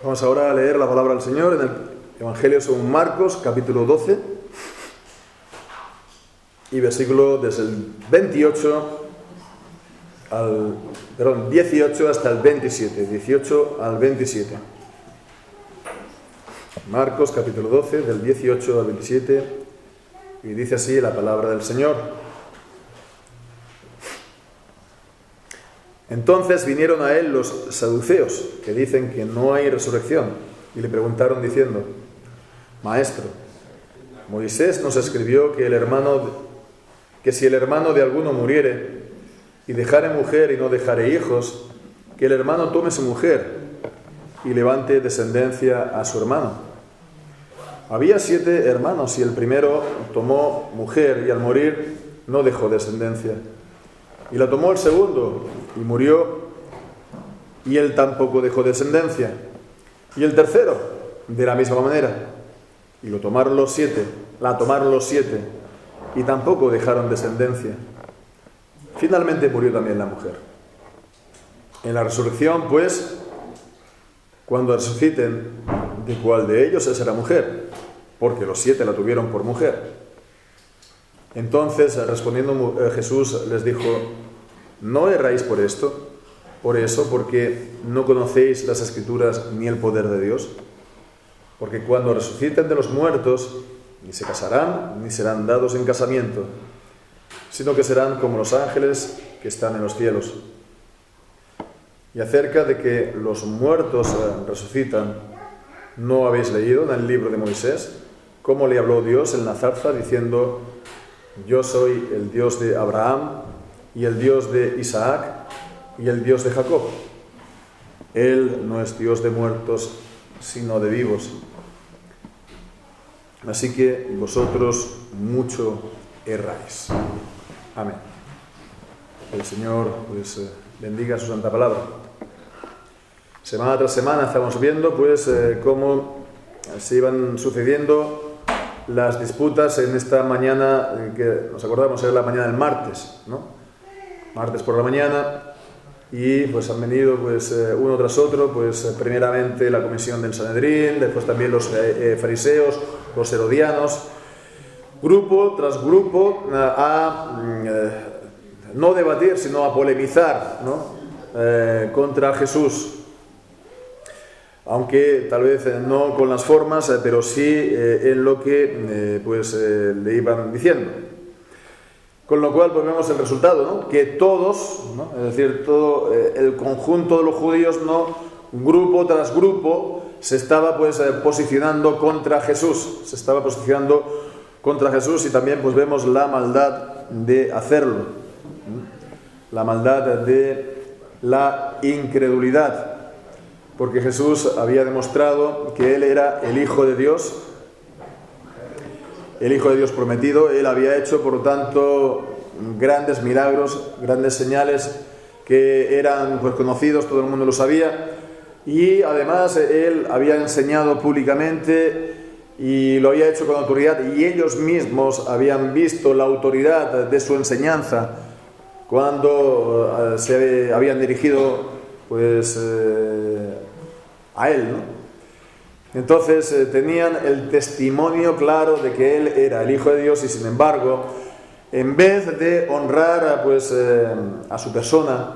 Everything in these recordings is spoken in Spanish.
Vamos ahora a leer la palabra del Señor en el Evangelio según Marcos, capítulo 12, y versículo desde el 18 hasta el 27, 18 al 27. Marcos, capítulo 12, del 18 al 27, y dice así la palabra del Señor. Entonces vinieron a él los saduceos, que dicen que no hay resurrección, y le preguntaron diciendo: Maestro, Moisés nos escribió que si el hermano de alguno muriere y dejare mujer y no dejare hijos, que el hermano tome su mujer y levante descendencia a su hermano. Había 7 hermanos y el primero tomó mujer y al morir no dejó descendencia. Y la tomó el segundo y murió, y él tampoco dejó descendencia. Y el tercero, de la misma manera. Y la tomaron los 7, y tampoco dejaron descendencia. Finalmente murió también la mujer. En la resurrección, pues, cuando resuciten, ¿de cuál de ellos será mujer? Porque los 7 la tuvieron por mujer. Entonces, respondiendo Jesús les dijo: ¿no erráis por esto? Por eso, porque no conocéis las Escrituras ni el poder de Dios. Porque cuando resuciten de los muertos, ni se casarán ni serán dados en casamiento, sino que serán como los ángeles que están en los cielos. Y acerca de que los muertos resucitan, ¿no habéis leído en el libro de Moisés cómo le habló Dios en la zarza diciendo: yo soy el Dios de Abraham y el Dios de Isaac y el Dios de Jacob? Él no es Dios de muertos, sino de vivos. Así que vosotros mucho erráis. Amén. El Señor bendiga su santa palabra. Semana tras semana estamos viendo cómo se iban sucediendo las disputas en esta mañana, que nos acordamos era la mañana del martes, ¿no? Martes por la mañana, y han venido uno tras otro, primeramente la comisión del Sanedrín, después también los fariseos, los herodianos, grupo tras grupo, no debatir, sino a polemizar, ¿no? Contra Jesús. Aunque tal vez no con las formas, pero sí en lo que le iban diciendo. Con lo cual vemos el resultado, ¿no? Que todos, ¿no? Es decir, todo el conjunto de los judíos, ¿no? Grupo tras grupo, se estaba posicionando contra Jesús. Se estaba posicionando contra Jesús, y también vemos la maldad de hacerlo. La maldad de la incredulidad. Porque Jesús había demostrado que Él era el Hijo de Dios prometido. Él había hecho, por lo tanto, grandes milagros, grandes señales que eran conocidos, todo el mundo lo sabía. Y además Él había enseñado públicamente y lo había hecho con autoridad, y ellos mismos habían visto la autoridad de su enseñanza cuando se habían dirigido a Él, ¿no? Entonces tenían el testimonio claro de que Él era el Hijo de Dios, y sin embargo, en vez de honrar a su persona,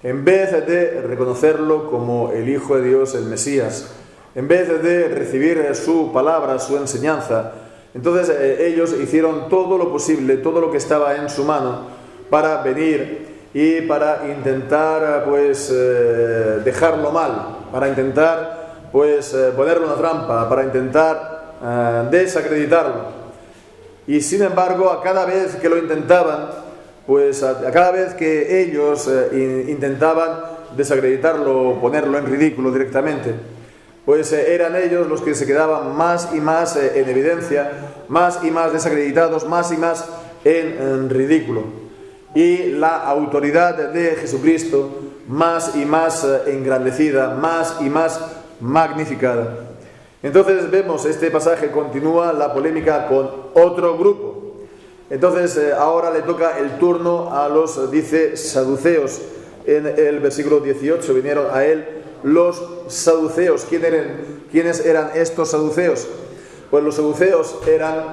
en vez de reconocerlo como el Hijo de Dios, el Mesías, en vez de recibir su palabra, su enseñanza, entonces ellos hicieron todo lo posible, todo lo que estaba en su mano para venir y para intentar dejarlo mal, para intentar ponerle una trampa, para intentar desacreditarlo. Y sin embargo, a cada vez que lo intentaban, a cada vez que ellos intentaban desacreditarlo, ponerlo en ridículo directamente, eran ellos los que se quedaban más y más en evidencia, más y más desacreditados, más y más en ridículo. Y la autoridad de Jesucristo más y más engrandecida, más y más magnificada. Entonces vemos, este pasaje continúa la polémica con otro grupo. Entonces ahora le toca el turno a los, dice, saduceos. En el versículo 18 vinieron a él los saduceos. ¿Quiénes eran estos saduceos? Pues los saduceos eran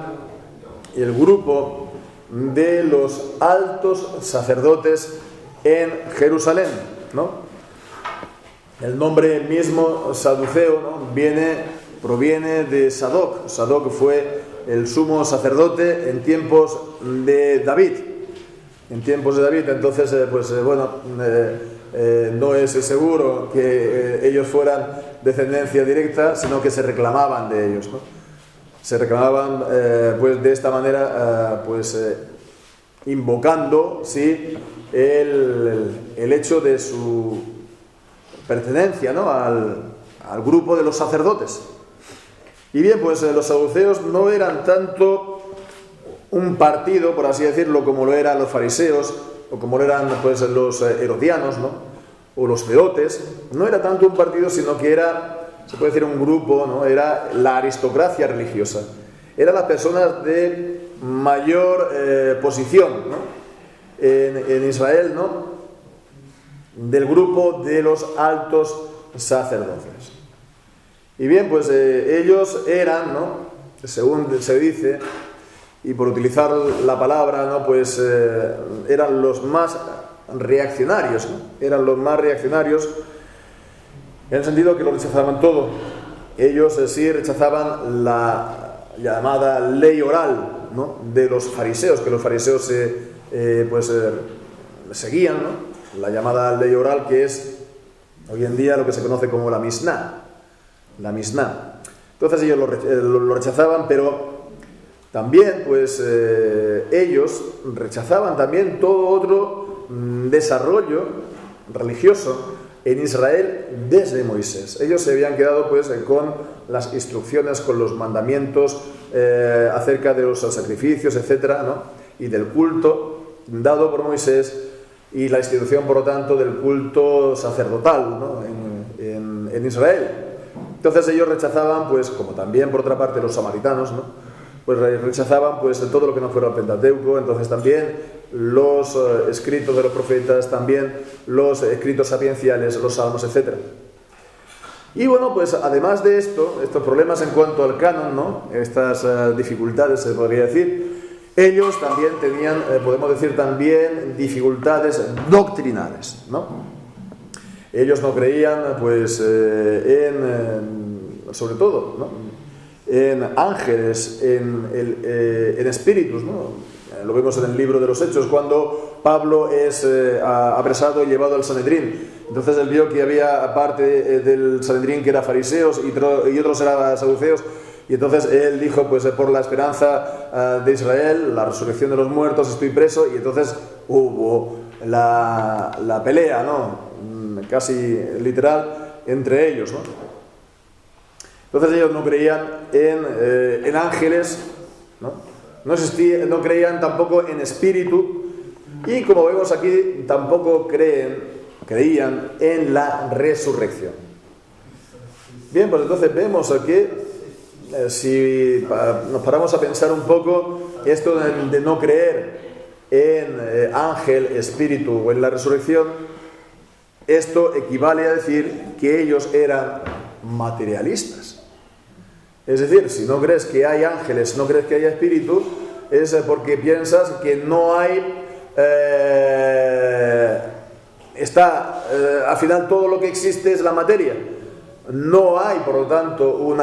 el grupo de los altos sacerdotes en Jerusalén, ¿no? El nombre mismo saduceo, ¿no? proviene de Sadoc. Sadoc fue el sumo sacerdote en tiempos de David. Entonces, no es seguro que ellos fueran descendencia directa, sino que se reclamaban de ellos, ¿no? Se reclamaban pues de esta manera, invocando, ¿sí?, el hecho de su pertenencia, ¿no?, al grupo de los sacerdotes. Y bien, pues los saduceos no eran tanto un partido, por así decirlo, como lo eran los fariseos, o como lo eran pues los herodianos, ¿no?, o los celotes. No era tanto un partido, sino que era, se puede decir, un grupo, ¿no? Era la aristocracia religiosa. Eran las personas de mayor posición, ¿no?, en Israel, ¿no?, del grupo de los altos sacerdotes. Y bien, pues ellos eran, ¿no?, según se dice, y por utilizar la palabra, ¿no?, pues eran los más reaccionarios, ¿no? Eran los más reaccionarios en el sentido que lo rechazaban todo. Ellos sí rechazaban la llamada ley oral, ¿no?, de los fariseos, que los fariseos seguían, ¿no?, la llamada ley oral, que es hoy en día lo que se conoce como la Misná. Entonces ellos lo rechazaban, pero también pues ellos rechazaban también todo otro desarrollo religioso en Israel desde Moisés. Ellos se habían quedado pues con las instrucciones, con los mandamientos acerca de los sacrificios, etcétera, ¿no?, y del culto dado por Moisés, y la institución, por lo tanto, del culto sacerdotal, ¿no?, en Israel. Entonces ellos rechazaban, pues, como también por otra parte los samaritanos, ¿no?, pues rechazaban pues todo lo que no fuera el Pentateuco. Entonces también los escritos de los profetas, también los escritos sapienciales, los salmos, etc. Y bueno, pues además de esto, estos problemas en cuanto al canon, ¿no?, estas dificultades, se podría decir, ellos también tenían, podemos decir también, dificultades doctrinales, ¿no? Ellos no creían, pues, sobre todo, ¿no?, en ángeles, en espíritus, ¿no? Lo vemos en el libro de los Hechos, cuando Pablo es apresado y llevado al Sanedrín. Entonces él vio que había parte del Sanedrín que era fariseos y otros eran saduceos. Y entonces él dijo, pues por la esperanza de Israel, la resurrección de los muertos, estoy preso. Y entonces hubo la pelea, ¿no?, casi literal, entre ellos, ¿no? Entonces ellos no creían en ángeles, ¿no? No creían tampoco en espíritu, y como vemos aquí, tampoco creían en la resurrección. Bien, pues entonces vemos aquí, si nos paramos a pensar un poco, esto de no creer en ángel, espíritu o en la resurrección, esto equivale a decir que ellos eran materialistas. Es decir, si no crees que hay ángeles, no crees que haya espíritu, es porque piensas que no hay, al final todo lo que existe es la materia. No hay, por lo tanto,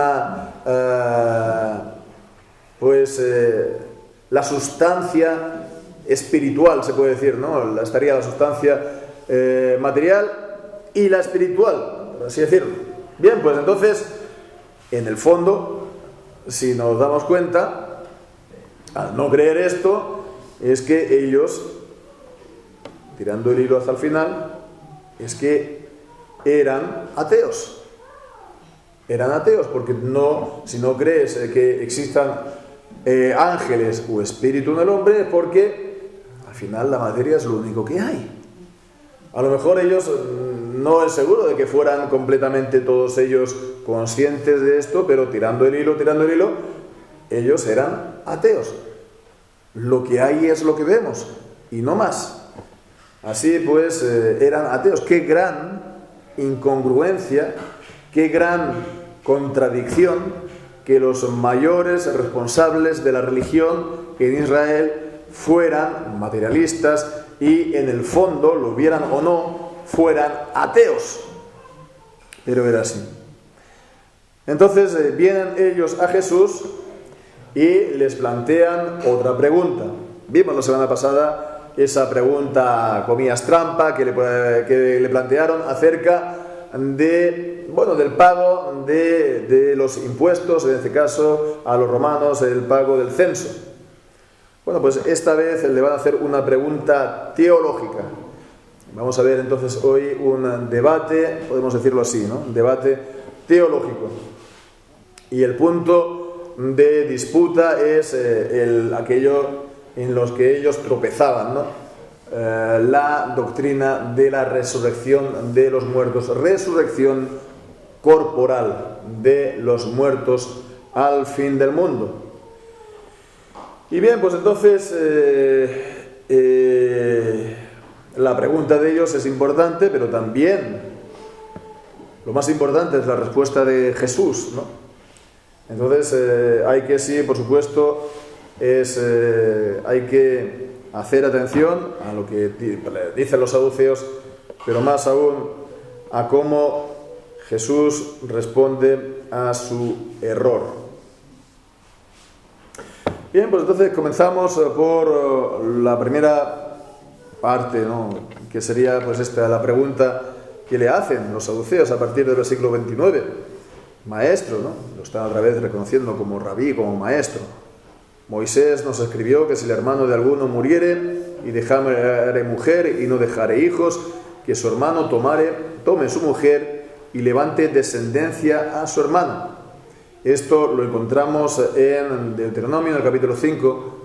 la sustancia espiritual, se puede decir, ¿no? Estaría la sustancia material y la espiritual, por así decirlo. Bien, pues entonces, en el fondo, si nos damos cuenta, al no creer esto, es que ellos, tirando el hilo hasta el final, es que eran ateos. Eran ateos porque si no crees que existan ángeles o espíritu en el hombre, es porque al final la materia es lo único que hay. A lo mejor ellos, no es seguro de que fueran completamente todos ellos conscientes de esto, pero tirando el hilo, ellos eran ateos. Lo que hay es lo que vemos, y no más. Así pues, eran ateos. Qué gran incongruencia, qué gran contradicción que los mayores responsables de la religión en Israel fueran materialistas y en el fondo, lo vieran o no, fueran ateos. Pero era así. Entonces vienen ellos a Jesús y les plantean otra pregunta. Vimos la semana pasada esa pregunta, comillas, trampa, que le plantearon acerca del pago de los impuestos, en este caso a los romanos, el pago del censo. Bueno, pues esta vez le van a hacer una pregunta teológica. Vamos a ver entonces hoy un debate, podemos decirlo así, ¿no? Un debate teológico. Y el punto de disputa es aquello en los que ellos tropezaban, ¿no? La doctrina de la resurrección de los muertos, resurrección corporal de los muertos al fin del mundo. Y bien, pues entonces la pregunta de ellos es importante, pero también lo más importante es la respuesta de Jesús, ¿no? Entonces hay que, sí, por supuesto, hay que hacer atención a lo que dicen los saduceos, pero más aún a cómo Jesús responde a su error. Bien, pues entonces comenzamos por la primera parte, ¿no? Que sería pues la pregunta que le hacen los saduceos a partir del versículo 29. Maestro, ¿no? Lo están otra vez reconociendo como rabí, como maestro. Moisés nos escribió que si el hermano de alguno muriere y dejare mujer y no dejare hijos, que su hermano tome su mujer y levante descendencia a su hermano. Esto lo encontramos en Deuteronomio, en el capítulo 5,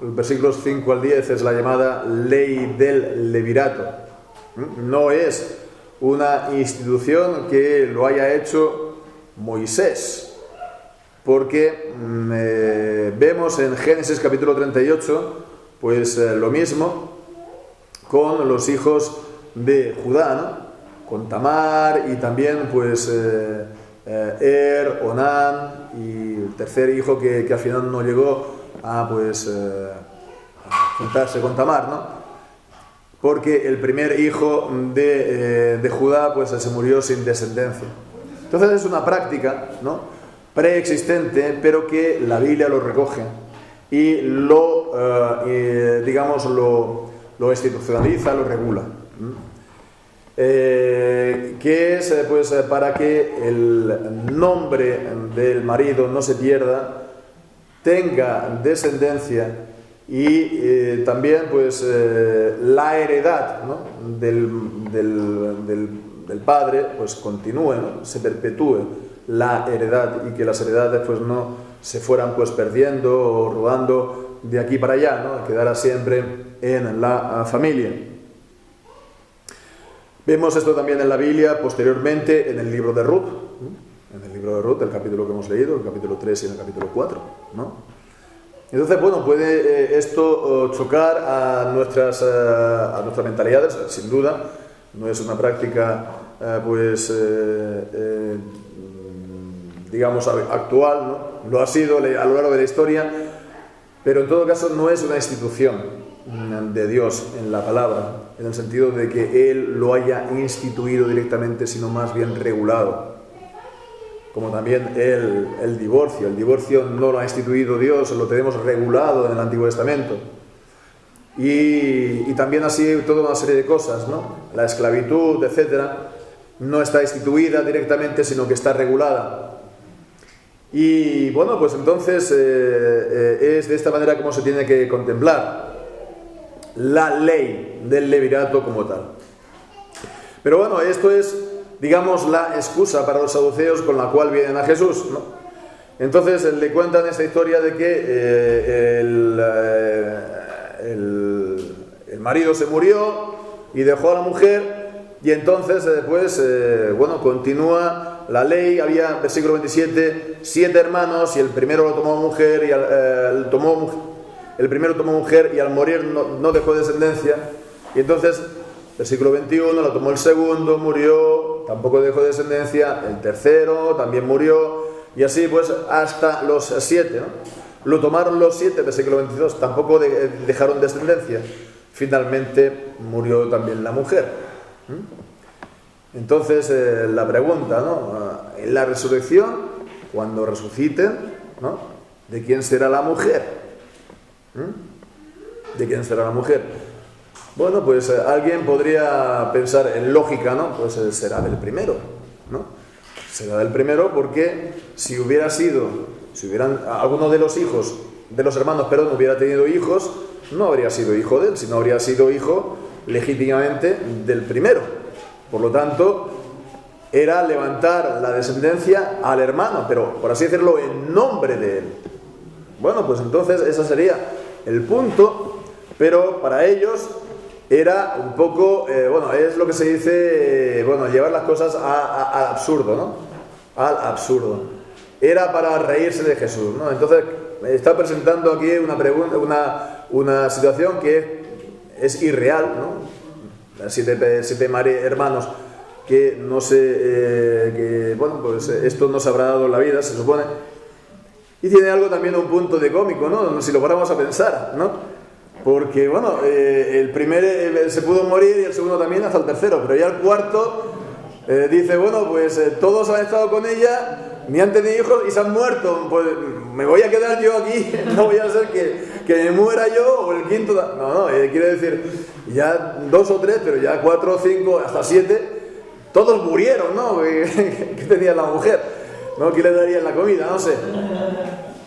los versículos 5 al 10, es la llamada ley del levirato. No es una institución que lo haya hecho Moisés, porque vemos en Génesis capítulo 38, pues lo mismo con los hijos de Judá, ¿no? Con Tamar y también pues Onán y el tercer hijo que al final no llegó a juntarse con Tamar, ¿no? Porque el primer hijo de Judá pues se murió sin descendencia. Entonces es una práctica, ¿no? Preexistente, pero que la Biblia lo recoge y lo institucionaliza, lo regula. Que es pues para que el nombre del marido no se pierda, tenga descendencia y también pues la heredad, ¿no? del padre pues continúe, ¿no? Se perpetúe la heredad y que las heredades pues no se fueran pues perdiendo o rodando de aquí para allá, ¿no? Quedara siempre en la familia. Vemos esto también en la Biblia posteriormente en el libro de Ruth, en el libro de Ruth, el capítulo que hemos leído, el capítulo 3 y el capítulo 4, ¿no? Entonces, bueno, puede esto chocar a nuestras mentalidades, sin duda, no es una práctica actual, ¿no? Lo ha sido a lo largo de la historia, pero en todo caso no es una institución de Dios en la palabra, en el sentido de que Él lo haya instituido directamente, sino más bien regulado. Como también el divorcio. El divorcio no lo ha instituido Dios, lo tenemos regulado en el Antiguo Testamento. Y también así toda una serie de cosas, ¿no? La esclavitud, etcétera, no está instituida directamente, sino que está regulada. Y bueno, pues entonces es de esta manera como se tiene que contemplar la ley del levirato como tal. Pero bueno, esto es, digamos, la excusa para los saduceos con la cual vienen a Jesús, ¿no? Entonces le cuentan esta historia de que el marido se murió y dejó a la mujer, y entonces después, continúa la ley. Había, versículo 27, 7 hermanos y el primero lo tomó mujer y el primero tomó mujer y al morir no dejó descendencia. Y entonces, versículo 21, lo tomó el segundo, murió tampoco dejó descendencia, el tercero también murió, y así pues hasta los 7, ¿no? Lo tomaron los 7, versículo 22, tampoco dejaron descendencia. Finalmente murió también la mujer. Entonces la pregunta, ¿no? En la resurrección, cuando resuciten, ¿no? ¿De quién será la mujer? ¿De quién será la mujer? Bueno, pues alguien podría pensar en lógica, ¿no? Pues será del primero, ¿no? Será del primero porque si hubieran alguno de los hijos, de los hermanos, perdón, hubiera tenido hijos, no habría sido hijo de él, sino habría sido hijo legítimamente del primero. Por lo tanto, era levantar la descendencia al hermano, pero por así decirlo, en nombre de él. Bueno, pues entonces ese sería el punto, pero para ellos era un poco, es lo que se dice, llevar las cosas al absurdo, ¿no? Al absurdo. Era para reírse de Jesús, ¿no? Entonces, está presentando aquí una pregunta, una situación que es irreal, ¿no? Siete hermanos que no sé, esto no se habrá dado en la vida, se supone. Y tiene algo también un punto de cómico, ¿no? Si lo paramos a pensar, ¿no? Porque, el primero se pudo morir y el segundo también, hasta el tercero, pero ya el cuarto dice, todos han estado con ella, ni han tenido hijos y se han muerto, pues me voy a quedar yo aquí, no voy a hacer que me muera yo o el quinto. No, quiere decir, ya 2 o 3, pero ya 4 o 5, hasta 7, todos murieron, ¿no? ¿Qué tenía la mujer? ¿No? ¿Qué le darían la comida? No sé.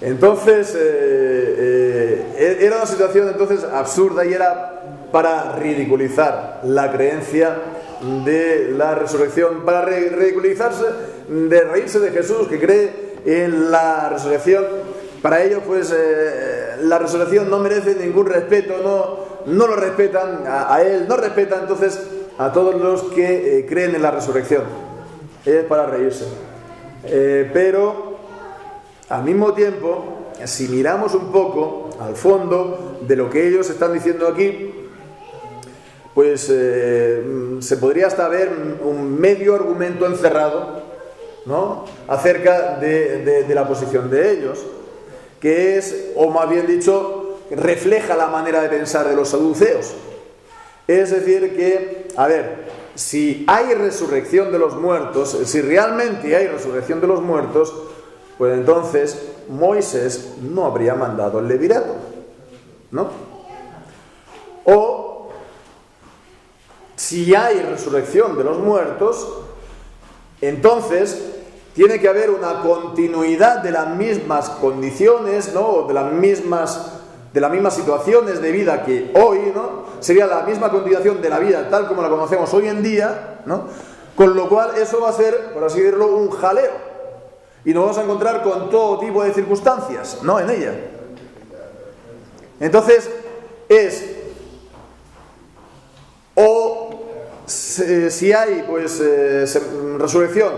Entonces, era una situación entonces absurda y era para ridiculizar la creencia de la resurrección, para ridiculizarse, de reírse de Jesús, que cree en la resurrección. Para ellos, la resurrección no merece ningún respeto, no lo respetan a él, no respetan entonces a todos los que creen en la resurrección. Es para reírse. Pero al mismo tiempo, si miramos un poco al fondo de lo que ellos están diciendo aquí, pues se podría hasta ver un medio argumento encerrado, ¿no? Acerca de la posición de ellos, que es, o más bien dicho, refleja la manera de pensar de los saduceos. Es decir que, si hay resurrección de los muertos, si realmente hay resurrección de los muertos, pues entonces Moisés no habría mandado el levirato, ¿no? O si hay resurrección de los muertos, entonces tiene que haber una continuidad de las mismas condiciones, ¿no? De las mismas situaciones de vida que hoy, ¿no? Sería la misma continuación de la vida tal como la conocemos hoy en día, ¿no? Con lo cual eso va a ser, por así decirlo, un jaleo. Y nos vamos a encontrar con todo tipo de circunstancias, ¿no? En ella. Entonces, si hay, resurrección,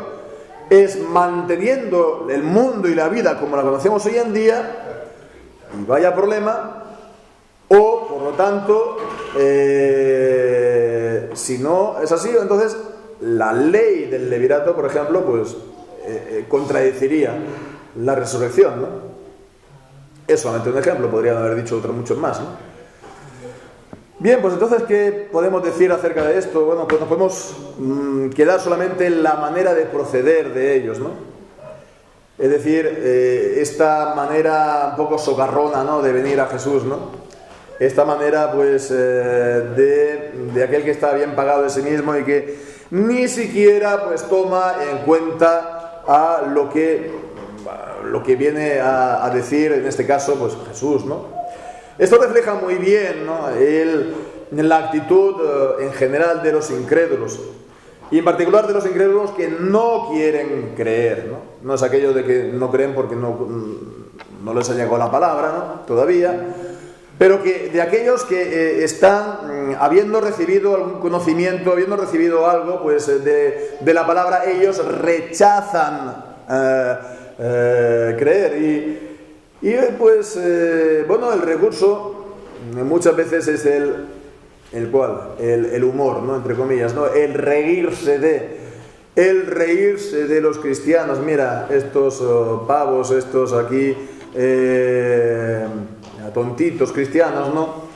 es manteniendo el mundo y la vida como la conocemos hoy en día, y vaya problema, o, por lo tanto, si no es así, entonces la ley del levirato, por ejemplo, contradeciría la resurrección, ¿no? Es solamente un ejemplo, podrían haber dicho otros muchos más, ¿no? Bien, pues entonces, ¿qué podemos decir acerca de esto? Bueno, pues nos podemos quedar solamente en la manera de proceder de ellos, ¿no? Es decir, esta manera un poco socarrona, ¿no? De venir a Jesús, ¿no? Esta manera, de aquel que está bien pagado de sí mismo y que ni siquiera, toma en cuenta a lo que viene a decir, en este caso, Jesús, ¿no? Esto refleja muy bien, ¿no? La actitud en general de los incrédulos, y en particular de los incrédulos que no quieren creer, ¿no? No es aquello de que no creen porque no les ha llegado la palabra, ¿no? Todavía, pero que de aquellos que están, habiendo recibido algún conocimiento, habiendo recibido algo, de la palabra, ellos rechazan creer. El recurso muchas veces es el humor, ¿no? Entre comillas, ¿no? El reírse de. el reírse de los cristianos. Mira, estos pavos, estos aquí, tontitos cristianos, ¿no?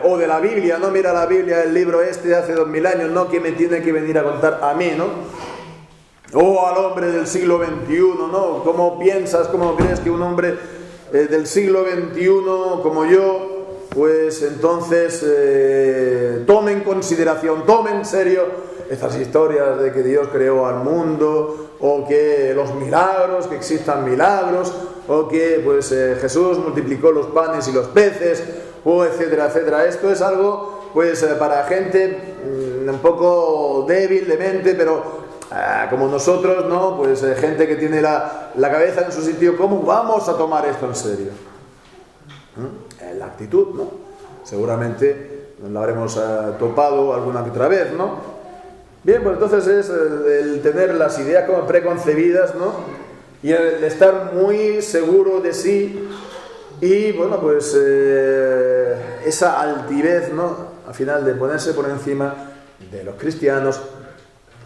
O de la Biblia, ¿no? Mira la Biblia, el libro este de hace 2000 años, ¿no? ¿Quién me tiene que venir a contar a mí, ¿no? O al hombre del siglo XXI, ¿no? ¿Cómo piensas, cómo crees que un hombre del siglo XXI como yo, pues entonces tome en consideración, tome en serio estas historias de que Dios creó al mundo, o que los milagros, que existan milagros, o que pues Jesús multiplicó los panes y los peces, o etcétera, etcétera? Esto es algo pues para gente un poco débil de mente, pero como nosotros, ¿no? Pues gente que tiene la cabeza en su sitio. ¿Cómo vamos a tomar esto en serio? La actitud, ¿no? Seguramente la habremos topado alguna que otra vez, ¿no? Bien, pues entonces es el tener las ideas como preconcebidas, ¿no? Y el estar muy seguro de sí. Y bueno, pues esa altivez, ¿no? Al final de ponerse por encima de los cristianos,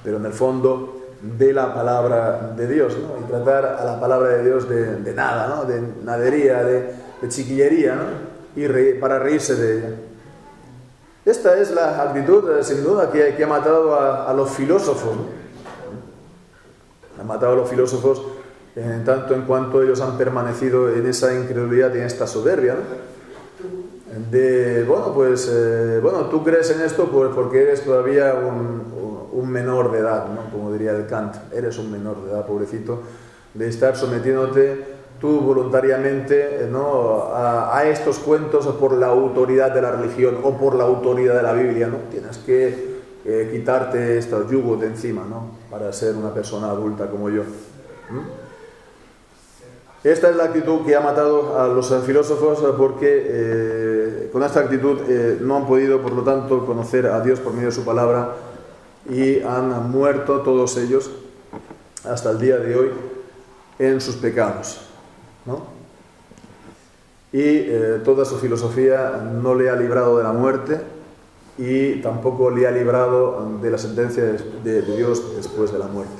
pero en el fondo de la palabra de Dios, ¿no? Y tratar a la palabra de Dios de nada, ¿no? De nadería, de chiquillería, ¿no? Y para reírse de ella. Esta es la actitud, sin duda, que ha matado a los filósofos, ¿no? Ha matado a los filósofos en tanto en cuanto ellos han permanecido en esa incredulidad y en esta soberbia, ¿no? De, bueno, pues, tú crees en esto pues porque eres todavía un menor de edad, ¿no? Como diría el Kant, eres un menor de edad, pobrecito, de estar sometiéndote tú voluntariamente, ¿no? a estos cuentos por la autoridad de la religión o por la autoridad de la Biblia, ¿no? Tienes que quitarte estos yugos de encima, ¿no? Para ser una persona adulta como yo. Esta es la actitud que ha matado a los filósofos, porque con esta actitud no han podido, por lo tanto, conocer a Dios por medio de su palabra, y han muerto todos ellos hasta el día de hoy en sus pecados, ¿no? Y toda su filosofía no le ha librado de la muerte, y tampoco le ha librado de la sentencia de Dios después de la muerte.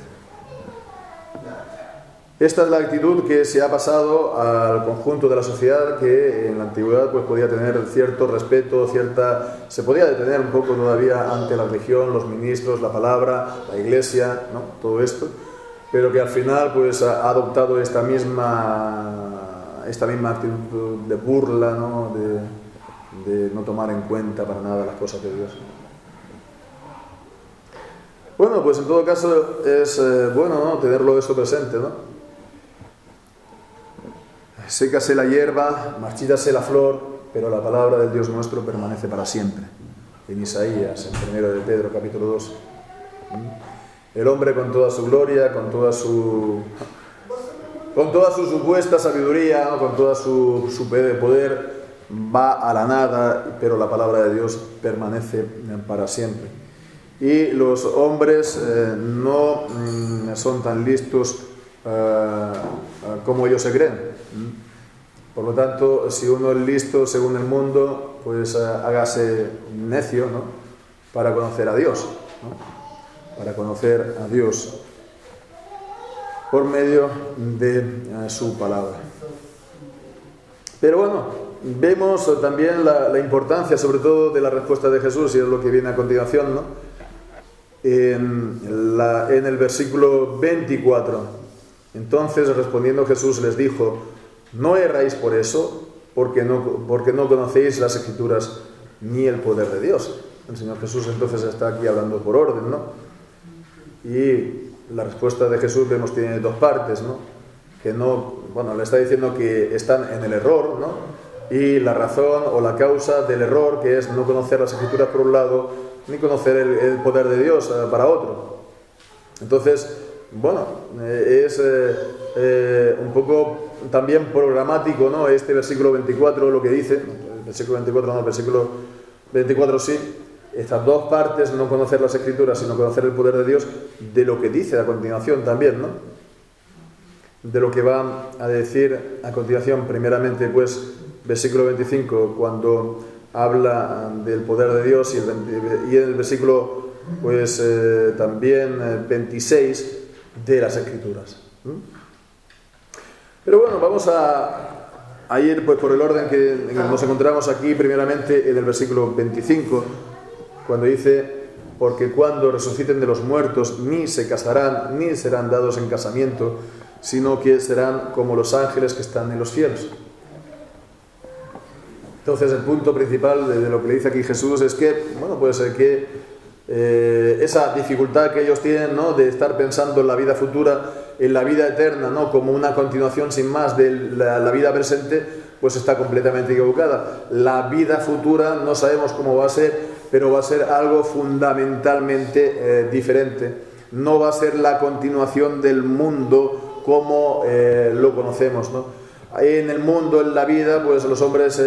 Esta es la actitud que se ha pasado al conjunto de la sociedad, que en la antigüedad pues podía tener cierto respeto, se podía detener un poco todavía ante la religión, los ministros, la palabra, la iglesia, ¿no? Todo esto, pero que al final pues ha adoptado esta misma actitud de burla, ¿no? De no tomar en cuenta para nada las cosas de Dios. Bueno, pues en todo caso es bueno, ¿no? Tenerlo esto presente, ¿no? Sécase la hierba, marchítase la flor, pero la palabra del Dios nuestro permanece para siempre. En Isaías, en 1 de Pedro, capítulo 2. El hombre con toda su gloria, con toda su supuesta sabiduría, ¿no? Con toda su poder, va a la nada, pero la palabra de Dios permanece para siempre. Y los hombres no son tan listos como ellos se creen. Por lo tanto, si uno es listo según el mundo, pues hágase necio, ¿no? Para conocer a Dios, ¿no? Para conocer a Dios por medio de su palabra. Pero bueno, vemos también la importancia, sobre todo, de la respuesta de Jesús, y es lo que viene a continuación, ¿no? En el versículo 24. Entonces, respondiendo Jesús, les dijo: no erráis por eso, porque no conocéis las Escrituras ni el poder de Dios. El Señor Jesús entonces está aquí hablando por orden, ¿no? Y la respuesta de Jesús, vemos, tiene dos partes, ¿no? Que no, bueno, le está diciendo que están en el error, ¿no? Y la razón o la causa del error, que es no conocer las Escrituras por un lado, ni conocer el poder de Dios para otro. Entonces, bueno, es un poco también programático, ¿no? Este versículo 24 lo que dice, el versículo 24 no, el versículo 24 sí, estas dos partes, no conocer las Escrituras sino conocer el poder de Dios, de lo que dice a continuación también, ¿no? De lo que va a decir a continuación, primeramente pues versículo 25, cuando habla del poder de Dios, y en el versículo pues también 26 de las Escrituras. Pero bueno, vamos a ir pues por el orden en que nos encontramos aquí, primeramente en el versículo 25, cuando dice: porque cuando resuciten de los muertos, ni se casarán, ni serán dados en casamiento, sino que serán como los ángeles que están en los cielos. Entonces el punto principal de lo que le dice aquí Jesús es que, bueno, pues que esa dificultad que ellos tienen, ¿no?, de estar pensando en la vida futura, en la vida eterna, ¿no?, como una continuación sin más de la vida presente, pues está completamente equivocada. La vida futura no sabemos cómo va a ser, pero va a ser algo fundamentalmente diferente. No va a ser la continuación del mundo como lo conocemos, ¿no? En el mundo, en la vida, pues los hombres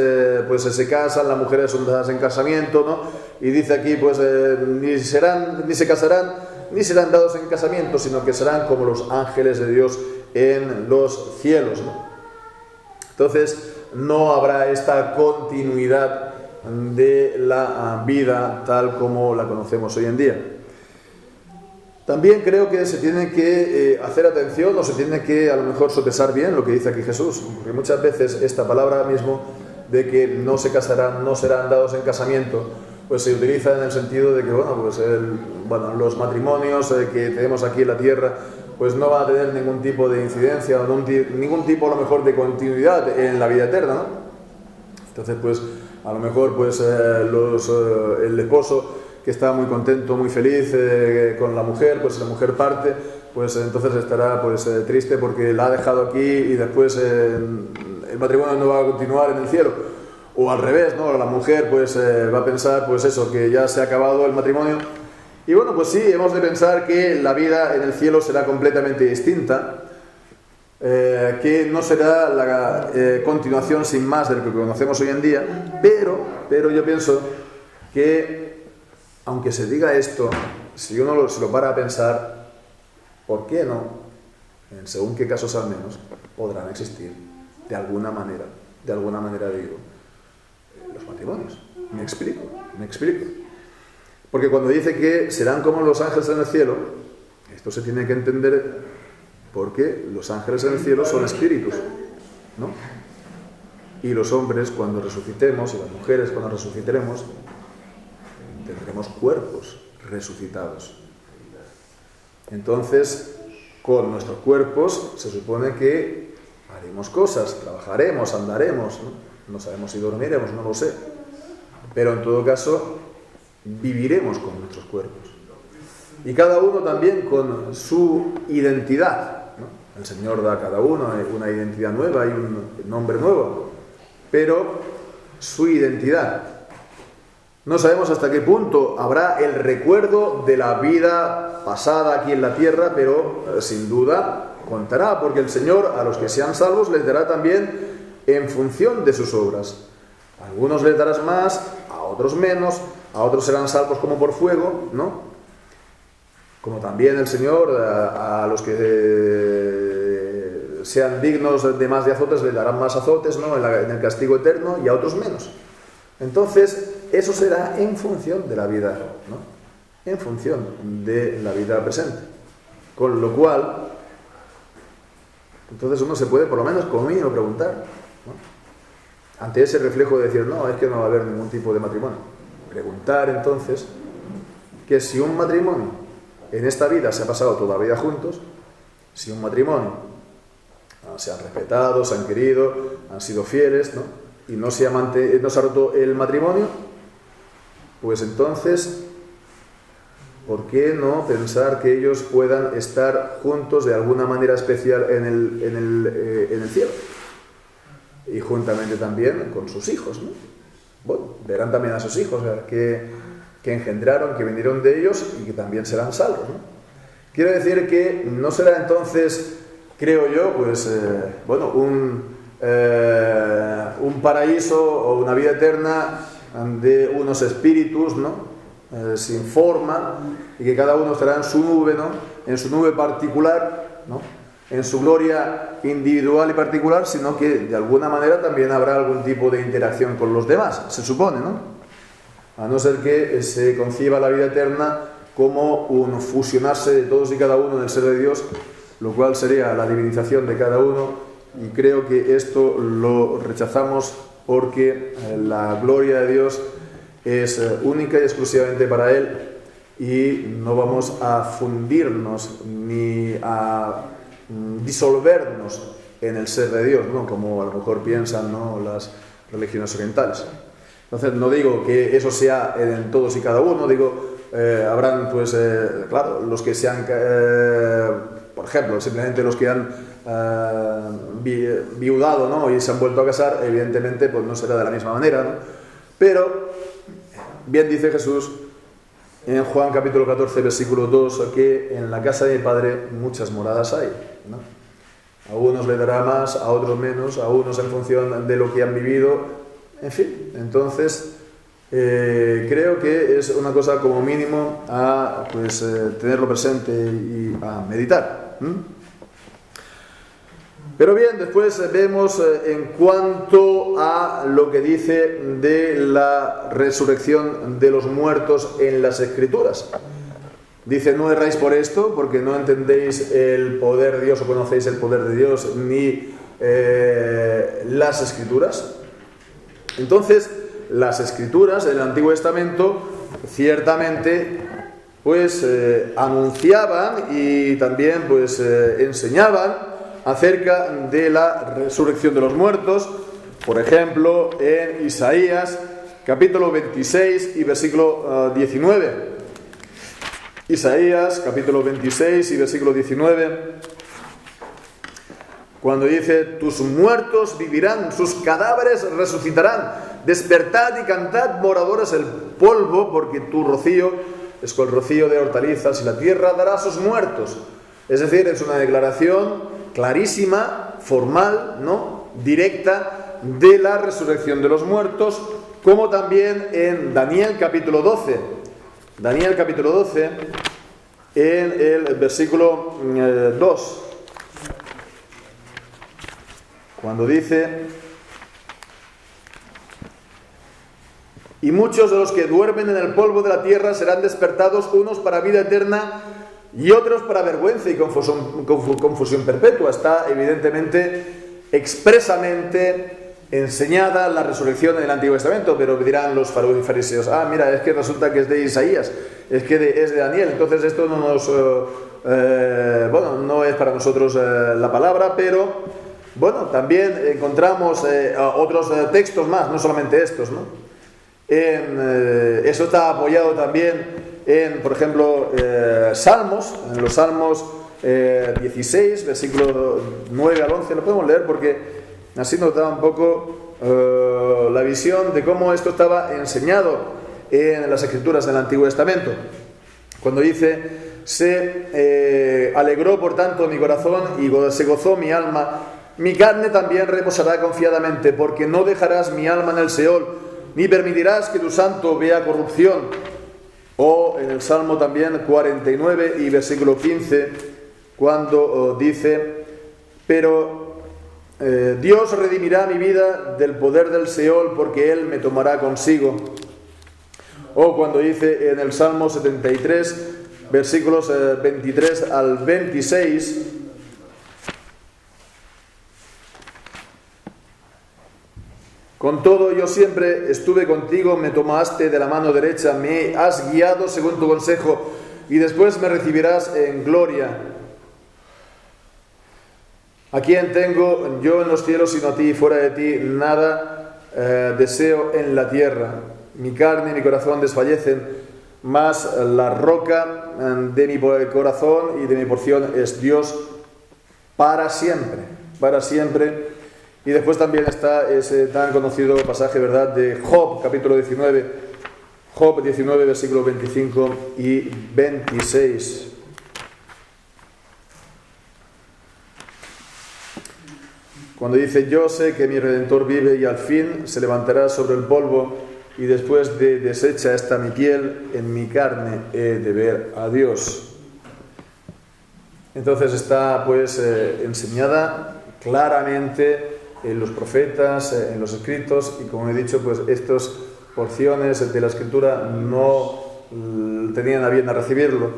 pues se casan, las mujeres son dadas en casamiento, ¿no? Y dice aquí, pues ni se casarán, ni serán dados en casamiento, sino que serán como los ángeles de Dios en los cielos, ¿no? Entonces, no habrá esta continuidad de la vida tal como la conocemos hoy en día. También creo que se tiene que hacer atención, o se tiene que a lo mejor sopesar bien lo que dice aquí Jesús, porque muchas veces esta palabra mismo de que no se casarán, no serán dados en casamiento, pues se utiliza en el sentido de que, bueno, pues los matrimonios que tenemos aquí en la tierra, pues no van a tener ningún tipo de incidencia, o ningún tipo a lo mejor de continuidad en la vida eterna, ¿no? Entonces, pues a lo mejor pues el esposo, que está muy contento, muy feliz con la mujer, pues la mujer parte, pues entonces estará pues triste porque la ha dejado aquí y después el matrimonio no va a continuar en el cielo. O al revés, ¿no? La mujer pues va a pensar pues eso, que ya se ha acabado el matrimonio. Y bueno, pues sí, hemos de pensar que la vida en el cielo será completamente distinta, que no será la continuación sin más de lo que conocemos hoy en día, pero yo pienso que aunque se diga esto, si uno se lo para a pensar, ¿por qué no? Según qué casos al menos, podrán existir de alguna manera digo, los matrimonios. Me explico. Porque cuando dice que serán como los ángeles en el cielo, esto se tiene que entender porque los ángeles en el cielo son espíritus, ¿no? Y los hombres cuando resucitemos, y las mujeres cuando resucitaremos, tendremos cuerpos resucitados. Entonces, con nuestros cuerpos se supone que haremos cosas, trabajaremos, andaremos, ¿no? No sabemos si dormiremos, no lo sé. Pero en todo caso, viviremos con nuestros cuerpos. Y cada uno también con su identidad, ¿no? El Señor da a cada uno una identidad nueva y un nombre nuevo, pero su identidad. No sabemos hasta qué punto habrá el recuerdo de la vida pasada aquí en la tierra, pero sin duda contará, porque el Señor a los que sean salvos les dará también en función de sus obras. A algunos les darás más, a otros menos, a otros serán salvos como por fuego, ¿no? Como también el Señor a los que sean dignos de más de azotes les darán más azotes, ¿no? En el castigo eterno, y a otros menos. Entonces, eso será en función de la vida, ¿no? En función de la vida presente. Con lo cual, entonces uno se puede por lo menos como mínimo preguntar, ¿no? Ante ese reflejo de decir, no, es que no va a haber ningún tipo de matrimonio. Preguntar entonces que si un matrimonio en esta vida se ha pasado toda la vida juntos, si un matrimonio se han respetado, se han querido, han sido fieles, ¿no? Y no se ha roto el matrimonio, pues entonces, ¿por qué no pensar que ellos puedan estar juntos de alguna manera especial en el cielo? Y juntamente también con sus hijos, ¿no? Bueno, verán también a sus hijos que engendraron, que vinieron de ellos y que también serán salvos, ¿no? Quiero decir que no será entonces, creo yo, pues, un paraíso o una vida eterna de unos espíritus, ¿no? Sin forma, y que cada uno estará en su nube, ¿no? En su nube particular, ¿no? En su gloria individual y particular, sino que de alguna manera también habrá algún tipo de interacción con los demás, se supone, ¿no? A no ser que se conciba la vida eterna como un fusionarse de todos y cada uno en el ser de Dios, lo cual sería la divinización de cada uno, y creo que esto lo rechazamos porque la gloria de Dios es única y exclusivamente para Él, y no vamos a fundirnos ni a disolvernos en el ser de Dios, ¿no? Como a lo mejor piensan, ¿no?, las religiones orientales. Entonces no digo que eso sea en todos y cada uno, digo, habrán pues, claro, los que sean, por ejemplo, simplemente los que han viudado, ¿no?, y se han vuelto a casar, evidentemente pues no será de la misma manera, ¿no? Pero bien dice Jesús en Juan capítulo 14, versículo 2, que en la casa de mi Padre muchas moradas hay, ¿no? A unos le dará más, a otros menos, a unos en función de lo que han vivido, en fin. Entonces, creo que es una cosa como mínimo a pues, tenerlo presente y a meditar. Pero bien, después vemos en cuanto a lo que dice de la resurrección de los muertos en las Escrituras. Dice: no erráis por esto, porque no entendéis el poder de Dios o conocéis el poder de Dios ni las Escrituras. Entonces, las Escrituras del Antiguo Testamento ciertamente pues anunciaban y también pues enseñaban acerca de la resurrección de los muertos. Por ejemplo, en Isaías capítulo 26 y versículo 19. Isaías capítulo 26 y versículo 19, cuando dice: tus muertos vivirán, sus cadáveres resucitarán, despertad y cantad, moradores del polvo, porque tu rocío es con el rocío de hortalizas, y la tierra dará a sus muertos. Es decir, es una declaración clarísima, formal, ¿no?, directa de la resurrección de los muertos, como también en Daniel capítulo 12. Daniel capítulo 12, en el versículo 2, cuando dice: y muchos de los que duermen en el polvo de la tierra serán despertados, unos para vida eterna y otros para vergüenza y confusión perpetua. Está evidentemente, expresamente enseñada la resurrección en el Antiguo Testamento, pero dirán los fariseos: ah, mira, es que resulta que es de Isaías, es que es de Daniel, entonces esto no nos, bueno, no es para nosotros la palabra, pero bueno, también encontramos otros textos más, no solamente estos, ¿no? Eso está apoyado también en, por ejemplo, Salmos, en los Salmos 16, versículo 9 al 11, lo podemos leer porque así nos da un poco la visión de cómo esto estaba enseñado en las Escrituras del Antiguo Testamento. Cuando dice: se alegró por tanto mi corazón y se gozó mi alma, mi carne también reposará confiadamente, porque no dejarás mi alma en el Seol, ni permitirás que tu santo vea corrupción. O en el Salmo también 49 y versículo 15, cuando dice: pero Dios redimirá mi vida del poder del Seol, porque Él me tomará consigo. O cuando dice en el Salmo 73, versículos 23 al 26, con todo yo siempre estuve contigo, me tomaste de la mano derecha, me has guiado según tu consejo, y después me recibirás en gloria. ¿A quién tengo yo en los cielos sino a ti? Fuera de ti nada deseo en la tierra. Mi carne y mi corazón desfallecen, mas la roca de mi corazón y de mi porción es Dios para siempre, para siempre. Y después también está ese tan conocido pasaje, ¿verdad?, de Job, capítulo 19, Job 19, versículos 25 y 26. Cuando dice: yo sé que mi Redentor vive y al fin se levantará sobre el polvo, y después de deshecha está mi piel, en mi carne he de ver a Dios. Entonces está pues enseñada claramente en los profetas, en los escritos, y como he dicho, pues estas porciones de la Escritura no tenían a bien a recibirlo.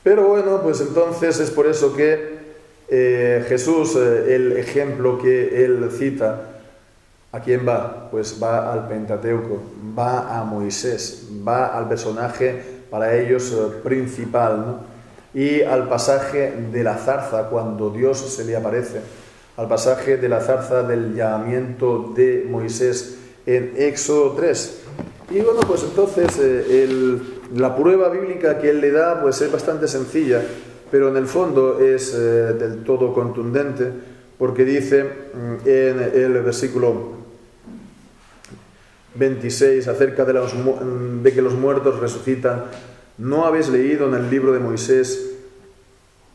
Pero bueno, pues entonces es por eso que Jesús, el ejemplo que él cita, ¿a quién va? Pues va al Pentateuco, va a Moisés, va al personaje para ellos principal, ¿no? Y al pasaje de la zarza, cuando Dios se le aparece, al pasaje de la zarza del llamamiento de Moisés en Éxodo 3. Y bueno, pues entonces la prueba bíblica que él le da pues es bastante sencilla, pero en el fondo es del todo contundente, porque dice en el versículo 26 acerca de que los muertos resucitan: ¿no habéis leído en el libro de Moisés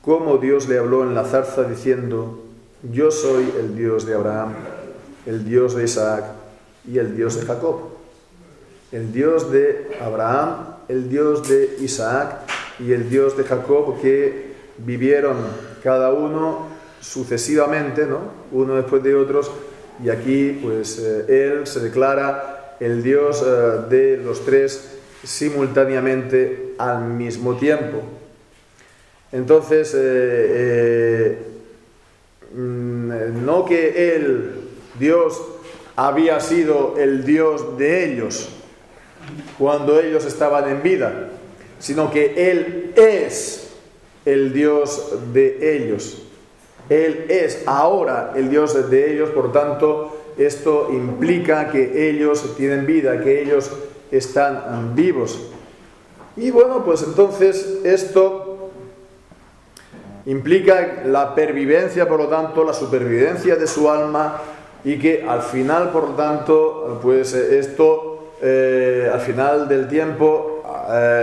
cómo Dios le habló en la zarza diciendo: yo soy el Dios de Abraham, el Dios de Isaac y el Dios de Jacob? El Dios de Abraham, el Dios de Isaac y el Dios de Jacob, que vivieron cada uno sucesivamente, ¿no? Uno después de otros, y aquí pues él se declara el Dios de los tres simultáneamente al mismo tiempo. Entonces, no que él, Dios, había sido el Dios de ellos cuando ellos estaban en vida, sino que él es el Dios de ellos. Él es ahora el Dios de ellos, por tanto, esto implica que ellos tienen vida, que ellos están vivos. Y bueno, pues entonces esto implica la pervivencia, por lo tanto, la supervivencia de su alma, y que al final, por lo tanto, pues esto, al final del tiempo,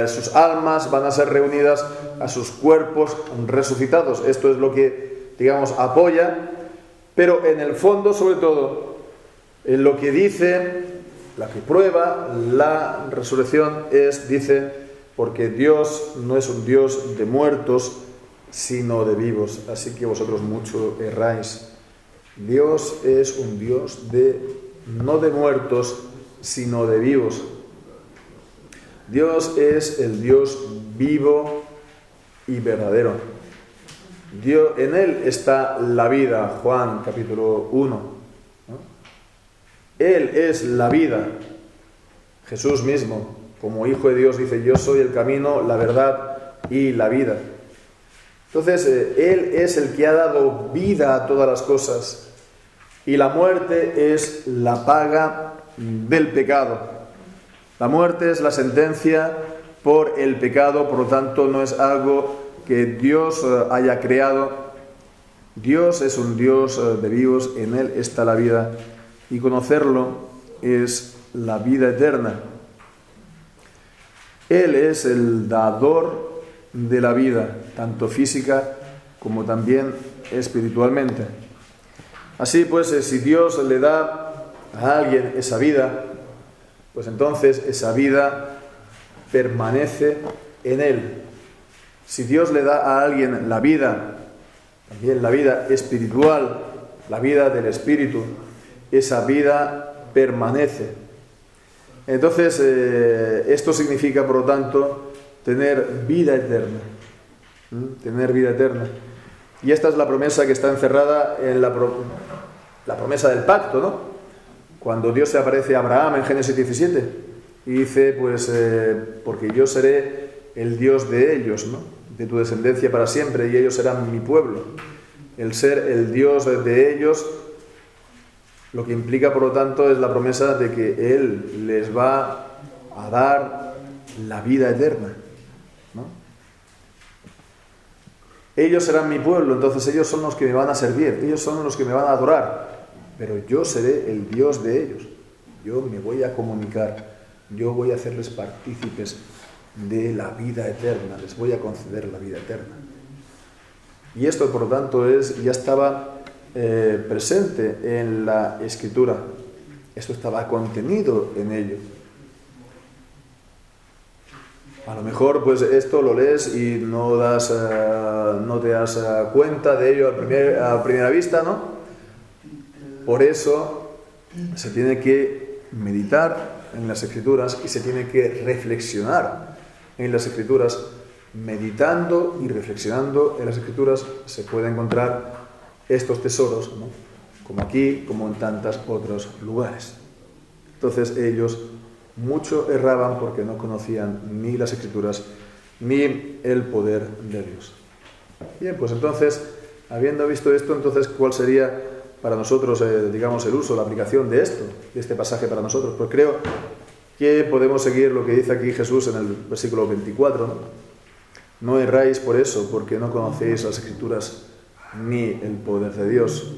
sus almas van a ser reunidas a sus cuerpos resucitados. Esto es lo que, digamos, apoya, pero en el fondo, sobre todo, en lo que dice, la que prueba la resurrección dice, porque Dios no es un Dios de muertos, sino de vivos, así que vosotros mucho erráis. Dios es un Dios no de muertos, sino de vivos. Dios es el Dios vivo y verdadero. Dios, en Él está la vida, Juan capítulo 1, ¿no? Él es la vida. Jesús mismo, como Hijo de Dios, dice: yo soy el camino, la verdad y la vida. Entonces, Él es el que ha dado vida a todas las cosas, y la muerte es la paga del pecado. La muerte es la sentencia por el pecado, por lo tanto no es algo que Dios haya creado. Dios es un Dios de vivos, en Él está la vida, y conocerlo es la vida eterna. Él es el dador de la vida, tanto física como también espiritualmente. Así pues, si Dios le da a alguien esa vida, pues entonces esa vida permanece en él. Si Dios le da a alguien la vida, también la vida espiritual, la vida del Espíritu, esa vida permanece. Entonces, esto significa, por lo tanto, tener vida eterna. Tener vida eterna. Y esta es la promesa que está encerrada en la promesa del pacto, ¿no? Cuando Dios se aparece a Abraham en Génesis 17 y dice, pues, porque yo seré el Dios de ellos, ¿no? De tu descendencia para siempre, y ellos serán mi pueblo. El ser el Dios de ellos, lo que implica, por lo tanto, es la promesa de que Él les va a dar la vida eterna, ¿no? Ellos serán mi pueblo, entonces ellos son los que me van a servir, ellos son los que me van a adorar, pero yo seré el Dios de ellos. Yo me voy a comunicar, yo voy a hacerles partícipes de la vida eterna, les voy a conceder la vida eterna. Y esto, por lo tanto, ya estaba presente en la Escritura. Esto estaba contenido en ello. A lo mejor, pues, esto lo lees y no te das cuenta de ello a primera vista, ¿no? Por eso se tiene que meditar en las Escrituras y se tiene que reflexionar en las Escrituras, meditando y reflexionando en las Escrituras, se puede encontrar estos tesoros, ¿no? Como aquí, como en tantos otros lugares. Entonces ellos mucho erraban porque no conocían ni las Escrituras ni el poder de Dios. Bien, pues entonces, habiendo visto esto, entonces, ¿cuál sería para nosotros, digamos, el uso, la aplicación de esto, de este pasaje para nosotros? Pues creo que podemos seguir lo que dice aquí Jesús en el versículo 24, ¿no? No erráis por eso, porque no conocéis las Escrituras ni el poder de Dios.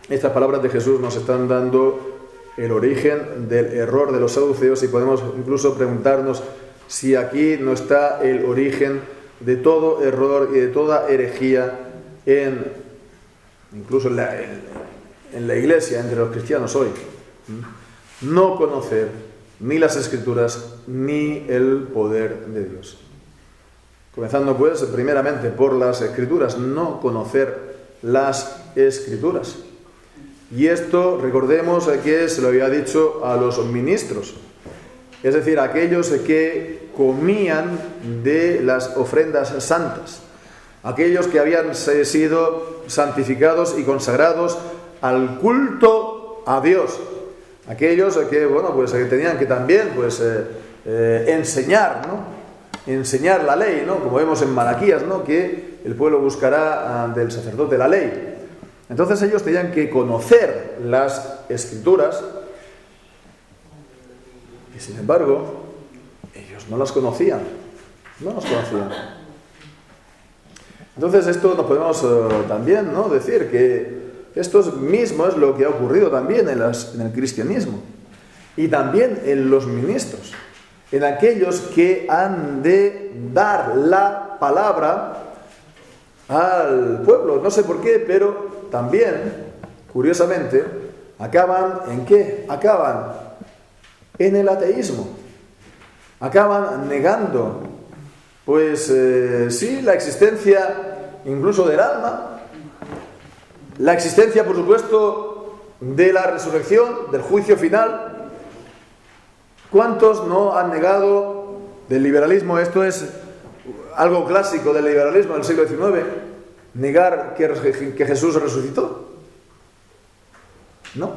Estas palabras de Jesús nos están dando el origen del error de los saduceos y podemos incluso preguntarnos si aquí no está el origen de todo error y de toda herejía incluso en la iglesia, entre los cristianos hoy. No conocer ni las Escrituras ni el poder de Dios. Comenzando pues primeramente por las Escrituras, no conocer las Escrituras. Y esto, recordemos que se lo había dicho a los ministros, es decir, a aquellos que comían de las ofrendas santas, aquellos que habían sido santificados y consagrados al culto a Dios, aquellos que, bueno, pues que tenían que también, pues, enseñar, ¿no? Enseñar la ley, ¿no? Como vemos en Malaquías, ¿no? Que el pueblo buscará del sacerdote la ley. Entonces ellos tenían que conocer las Escrituras y sin embargo ellos no las conocían, no las conocían. Entonces esto nos podemos también, ¿no? Decir que esto mismo es lo que ha ocurrido también en el cristianismo y también en los ministros, en aquellos que han de dar la palabra al pueblo. No sé por qué, pero también, curiosamente, acaban ¿en qué? Acaban en el ateísmo. Acaban negando, pues sí, la existencia incluso del alma, la existencia, por supuesto, de la resurrección, del juicio final. ¿Cuántos no han negado del liberalismo? Esto es algo clásico del liberalismo del siglo XIX. Negar que Jesús resucitó. No.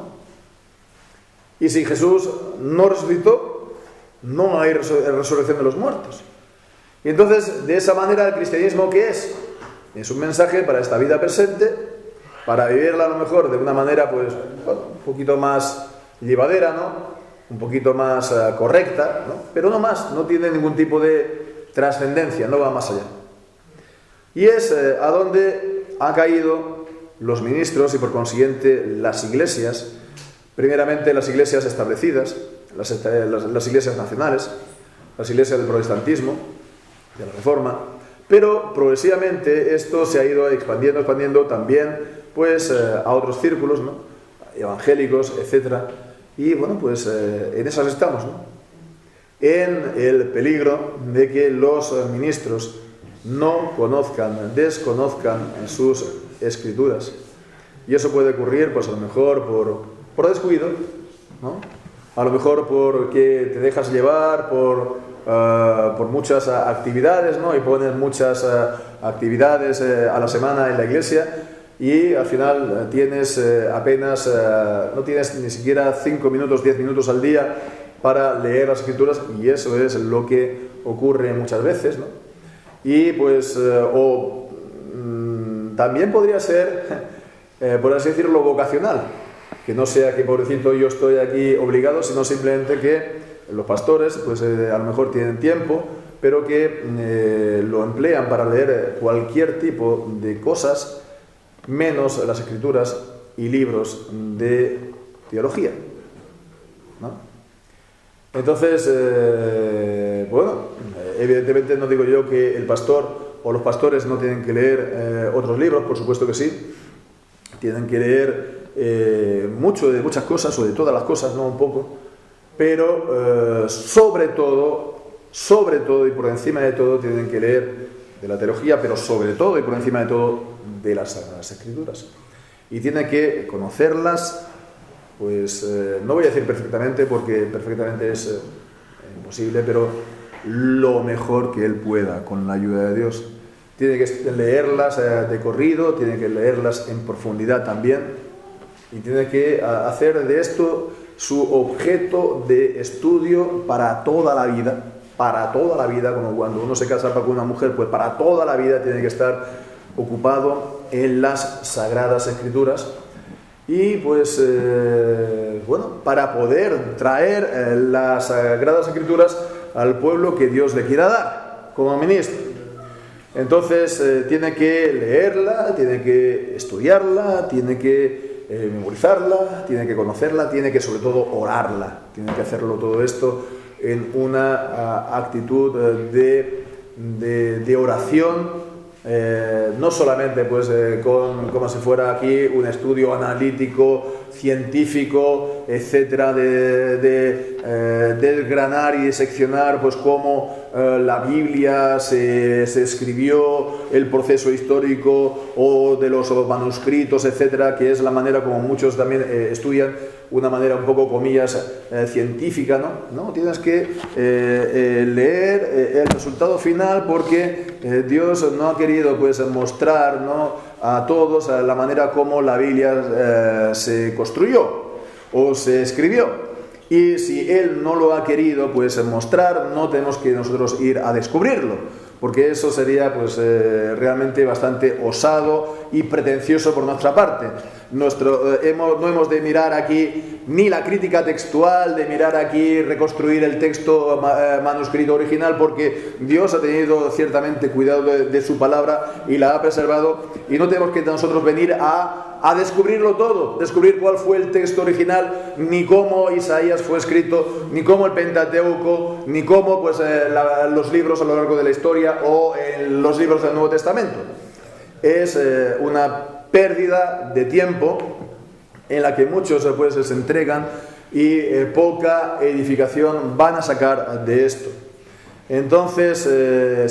Y si Jesús no resucitó, no hay resurrección de los muertos. Y entonces, de esa manera, el cristianismo, ¿qué es? Es un mensaje para esta vida presente, para vivirla a lo mejor de una manera, pues, bueno, un poquito más llevadera, ¿no? Un poquito más correcta, ¿no? Pero no más, no tiene ningún tipo de trascendencia, no va más allá. Y es a donde han caído los ministros y por consiguiente las iglesias, primeramente las iglesias establecidas, las iglesias nacionales, las iglesias del protestantismo, de la Reforma, pero progresivamente esto se ha ido expandiendo también pues a otros círculos, ¿no? Evangélicos, etcétera. Y bueno, pues en esas estamos, ¿no? En el peligro de que los ministros no desconozcan sus Escrituras. Y eso puede ocurrir, pues a lo mejor por descuido, ¿no? A lo mejor porque te dejas llevar por muchas actividades, ¿no? Y pones muchas actividades a la semana en la iglesia y al final tienes apenas, no tienes ni siquiera 5 minutos, 10 minutos al día para leer las Escrituras, y eso es lo que ocurre muchas veces, ¿no? Y pues, también podría ser, por así decirlo, vocacional, que no sea que pobrecito yo estoy aquí obligado, sino simplemente que los pastores, pues a lo mejor tienen tiempo, pero que lo emplean para leer cualquier tipo de cosas, menos las Escrituras y libros de teología, ¿no? Entonces, bueno, evidentemente no digo yo que el pastor o los pastores no tienen que leer otros libros, por supuesto que sí, tienen que leer mucho de muchas cosas, o de todas las cosas, no un poco, pero sobre todo y por encima de todo tienen que leer de la teología, pero sobre todo y por encima de todo de las Sagradas Escrituras. Y tienen que conocerlas, pues no voy a decir perfectamente, porque perfectamente es imposible, pero lo mejor que él pueda, con la ayuda de Dios. Tiene que leerlas de corrido, tiene que leerlas en profundidad también, y tiene que hacer de esto su objeto de estudio para toda la vida, como cuando uno se casa con una mujer, pues para toda la vida tiene que estar ocupado en las Sagradas Escrituras. Y pues, para poder traer las Sagradas Escrituras al pueblo que Dios le quiera dar como ministro. Entonces tiene que leerla, tiene que estudiarla, tiene que memorizarla, tiene que conocerla, tiene que sobre todo orarla, tiene que hacerlo todo esto en una actitud de oración. No solamente pues como si fuera aquí un estudio analítico, científico, etcétera, de desgranar y diseccionar pues cómo la Biblia se escribió, el proceso histórico o de los manuscritos, etcétera, que es la manera como muchos también estudian, una manera un poco, comillas, científica, ¿no? Tienes que leer el resultado final, porque Dios no ha querido pues mostrar, ¿no?, a todos la manera como la Biblia se construyó o se escribió. Y si Él no lo ha querido pues mostrar, no tenemos que nosotros ir a descubrirlo, porque eso sería pues realmente bastante osado y pretencioso por nuestra parte. No hemos de mirar aquí ni la crítica textual, de mirar aquí, reconstruir el texto manuscrito original, porque Dios ha tenido ciertamente cuidado de su palabra y la ha preservado, y no tenemos que nosotros venir a descubrirlo todo, descubrir cuál fue el texto original, ni cómo Isaías fue escrito, ni cómo el Pentateuco, ni cómo pues los libros a lo largo de la historia o los libros del Nuevo Testamento. Es una pérdida de tiempo en la que muchos pues se entregan, y poca edificación van a sacar de esto. Entonces,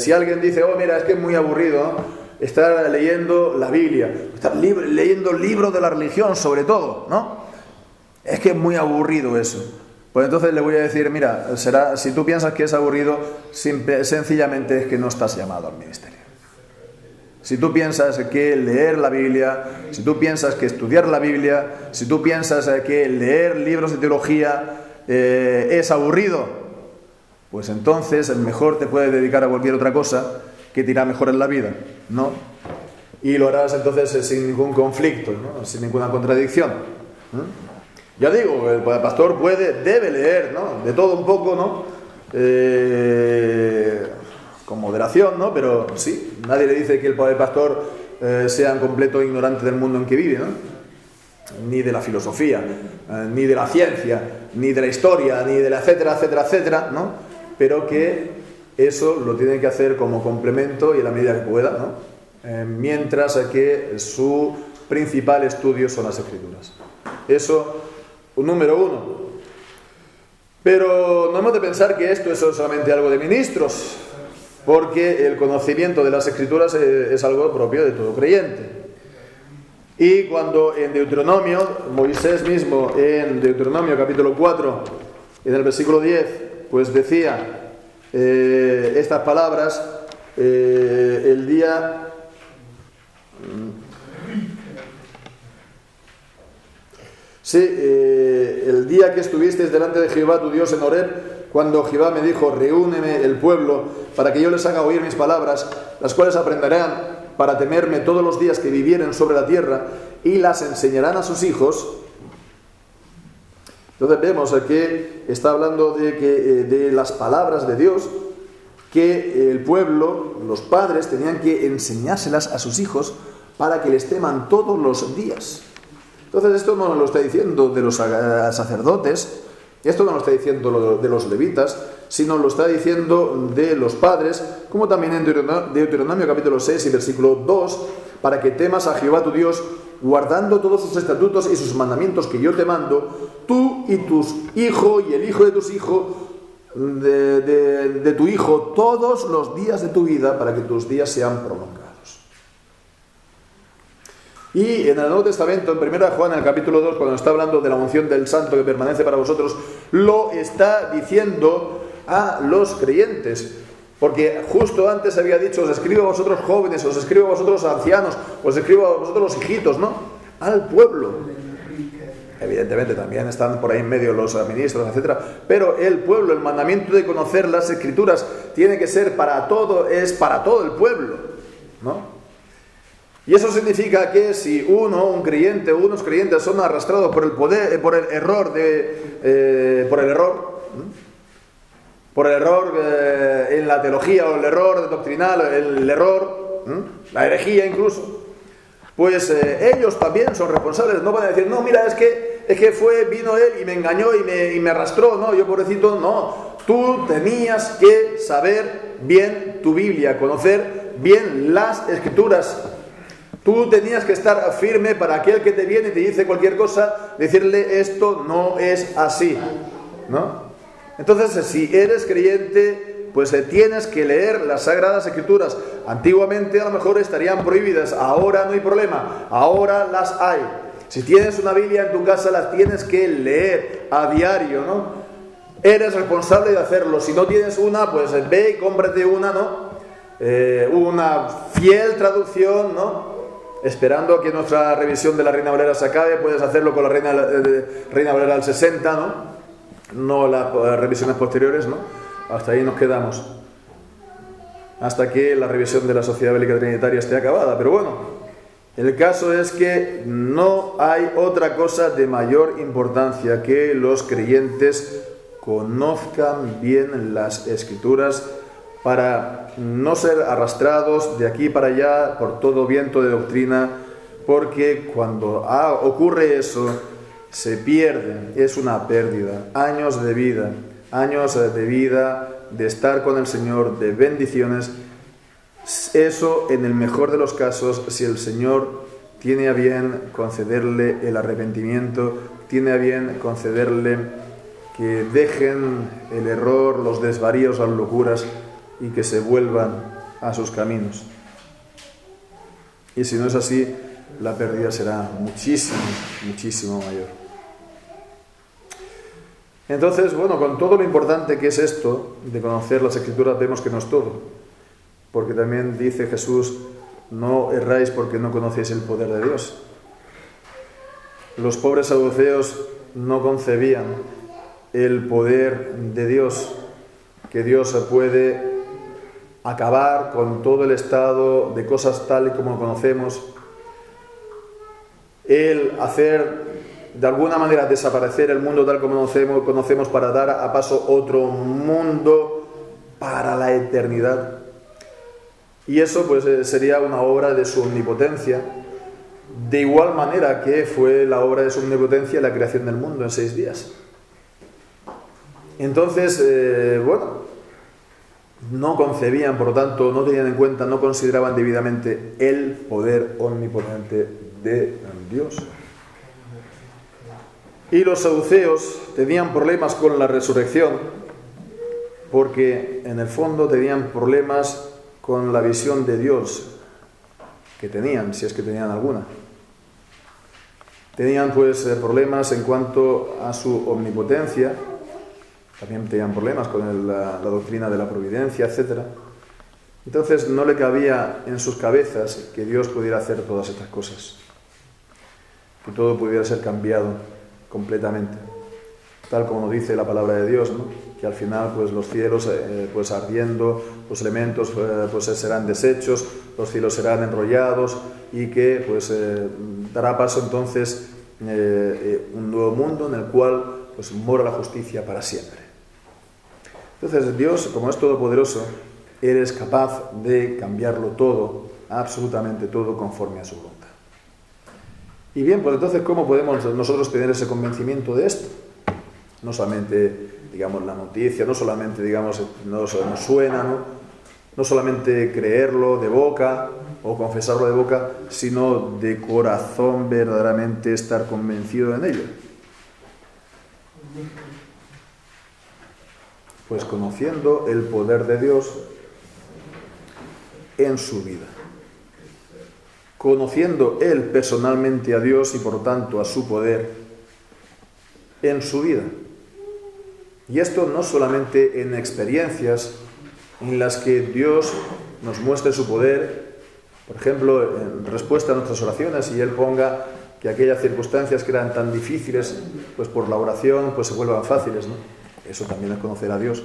si alguien dice, mira, es que es muy aburrido, ¿no?, estar leyendo la Biblia, estar leyendo el libro de la religión sobre todo, ¿no? Es que es muy aburrido eso. Pues entonces le voy a decir, mira, si tú piensas que es aburrido, sencillamente es que no estás llamado al ministerio. Si tú piensas que leer la Biblia, si tú piensas que estudiar la Biblia, si tú piensas que leer libros de teología es aburrido, pues entonces mejor te puedes dedicar a cualquier otra cosa que te irá mejor en la vida, ¿no? Y lo harás entonces sin ningún conflicto, ¿no?, sin ninguna contradicción, ¿no? Ya digo, el pastor debe leer, ¿no?, de todo un poco, ¿no?, con moderación, ¿no?, pero sí, nadie le dice que el pastor sea un completo ignorante del mundo en que vive, ¿no?, ni de la filosofía, ni de la ciencia, ni de la historia, ni de la etcétera, etcétera, etcétera, ¿no?, pero que eso lo tiene que hacer como complemento y en la medida que pueda, ¿no?, mientras que su principal estudio son las Escrituras. Eso, número uno. Pero no hemos de pensar que esto es solamente algo de ministros, porque el conocimiento de las Escrituras es algo propio de todo creyente. Y cuando en Deuteronomio, Moisés mismo en Deuteronomio capítulo 4, en el versículo 10, pues decía estas palabras, el día que estuvisteis delante de Jehová tu Dios en Horeb, cuando Jehová me dijo, reúneme el pueblo para que yo les haga oír mis palabras, las cuales aprenderán para temerme todos los días que vivieren sobre la tierra, y las enseñarán a sus hijos. Entonces vemos que está hablando de las palabras de Dios, que el pueblo, los padres, tenían que enseñárselas a sus hijos para que les teman todos los días. Entonces esto no lo está diciendo de los sacerdotes, esto no lo está diciendo de los levitas, sino lo está diciendo de los padres, como también en Deuteronomio capítulo 6 y versículo 2, para que temas a Jehová tu Dios, guardando todos sus estatutos y sus mandamientos que yo te mando, tú y tus hijos y el hijo de tus hijos, de tu hijo, todos los días de tu vida, para que tus días sean prolongados. Y en el Nuevo Testamento, en 1 Juan, en el capítulo 2, cuando está hablando de la unción del santo que permanece para vosotros, lo está diciendo a los creyentes. Porque justo antes había dicho, os escribo a vosotros jóvenes, os escribo a vosotros ancianos, os escribo a vosotros los hijitos, ¿no? Al pueblo. Evidentemente también están por ahí en medio los ministros, etcétera. Pero el pueblo, el mandamiento de conocer las Escrituras tiene que ser para todo, es para todo el pueblo, ¿no? Y eso significa que si un creyente o unos creyentes son arrastrados por el error en la teología, o el error doctrinal, el error, la herejía incluso, pues ellos también son responsables. No van a decir, no, mira, es que vino él y me engañó y me arrastró, no, yo pobrecito, no. Tú tenías que saber bien tu Biblia, conocer bien las Escrituras. Tú tenías que estar firme para aquel que te viene y te dice cualquier cosa, decirle esto no es así, ¿no? Entonces, si eres creyente, pues tienes que leer las Sagradas Escrituras. Antiguamente a lo mejor estarían prohibidas, ahora no hay problema, ahora las hay. Si tienes una Biblia en tu casa, las tienes que leer a diario, ¿no? Eres responsable de hacerlo. Si no tienes una, pues ve y cómprate una, ¿no? Una fiel traducción, ¿no? Esperando a que nuestra revisión de la Reina Valera se acabe, puedes hacerlo con la Reina Valera del 60, ¿no? No las revisiones posteriores, ¿no? Hasta ahí nos quedamos. Hasta que la revisión de la Sociedad Bíblica Trinitaria esté acabada. Pero bueno, el caso es que no hay otra cosa de mayor importancia que los creyentes conozcan bien las Escrituras para no ser arrastrados de aquí para allá por todo viento de doctrina, porque cuando ocurre eso, se pierden, es una pérdida, años de vida, de estar con el Señor, de bendiciones. Eso en el mejor de los casos, si el Señor tiene a bien concederle el arrepentimiento, tiene a bien concederle que dejen el error, los desvaríos, las locuras y que se vuelvan a sus caminos. Y si no es así, la pérdida será muchísimo mayor. Entonces, bueno, con todo lo importante que es esto de conocer las Escrituras, vemos que no es todo. Porque también dice Jesús, no erráis porque no conocéis el poder de Dios. Los pobres saduceos no concebían el poder de Dios, que Dios puede acabar con todo el estado de cosas tal y como conocemos, el hacer de alguna manera desaparecer el mundo tal como conocemos para dar a paso otro mundo para la eternidad. Y eso pues sería una obra de su omnipotencia, de igual manera que fue la obra de su omnipotencia la creación del mundo en 6 días. Entonces, no concebían, por lo tanto, no tenían en cuenta, no consideraban debidamente el poder omnipotente de Dios. Y los saduceos tenían problemas con la resurrección, porque en el fondo tenían problemas con la visión de Dios que tenían, si es que tenían alguna. Tenían pues problemas en cuanto a su omnipotencia, también tenían problemas con la doctrina de la providencia, etc. Entonces no le cabía en sus cabezas que Dios pudiera hacer todas estas cosas, que todo pudiera ser cambiado completamente, tal como nos dice la palabra de Dios, ¿no? Que al final pues los cielos pues ardiendo, los elementos pues serán deshechos, los cielos serán enrollados y que pues dará paso entonces un nuevo mundo en el cual pues mora la justicia para siempre. Entonces Dios, como es todopoderoso, Él es capaz de cambiarlo todo, absolutamente todo, conforme a su voluntad. Y bien, pues entonces, ¿cómo podemos nosotros tener ese convencimiento de esto? No solamente, digamos, la noticia, no solamente, digamos, nos suena, ¿no? No solamente creerlo de boca o confesarlo de boca, sino de corazón verdaderamente estar convencido en ello. Pues conociendo el poder de Dios en su vida. Conociendo él personalmente a Dios y por tanto a su poder en su vida. Y esto no solamente en experiencias en las que Dios nos muestre su poder, por ejemplo, en respuesta a nuestras oraciones, y Él ponga que aquellas circunstancias que eran tan difíciles, pues por la oración, pues se vuelvan fáciles, ¿no? Eso también es conocer a Dios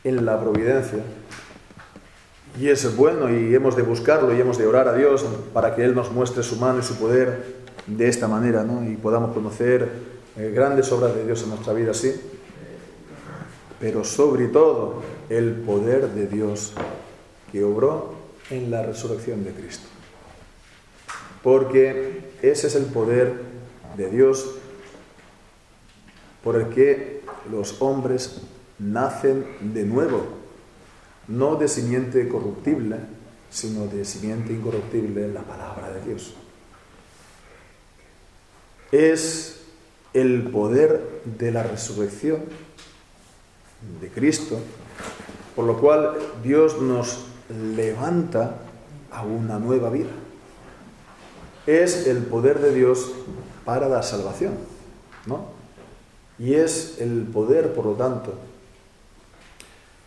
en la providencia. Y es bueno, y hemos de buscarlo, y hemos de orar a Dios para que Él nos muestre su mano y su poder de esta manera, ¿no? Y podamos conocer grandes obras de Dios en nuestra vida, sí. Pero sobre todo, el poder de Dios que obró en la resurrección de Cristo. Porque ese es el poder de Dios por el que los hombres nacen de nuevo, no de simiente corruptible, sino de simiente incorruptible en la palabra de Dios. Es el poder de la resurrección de Cristo, por lo cual Dios nos levanta a una nueva vida. Es el poder de Dios para la salvación, ¿no? Y es el poder, por lo tanto,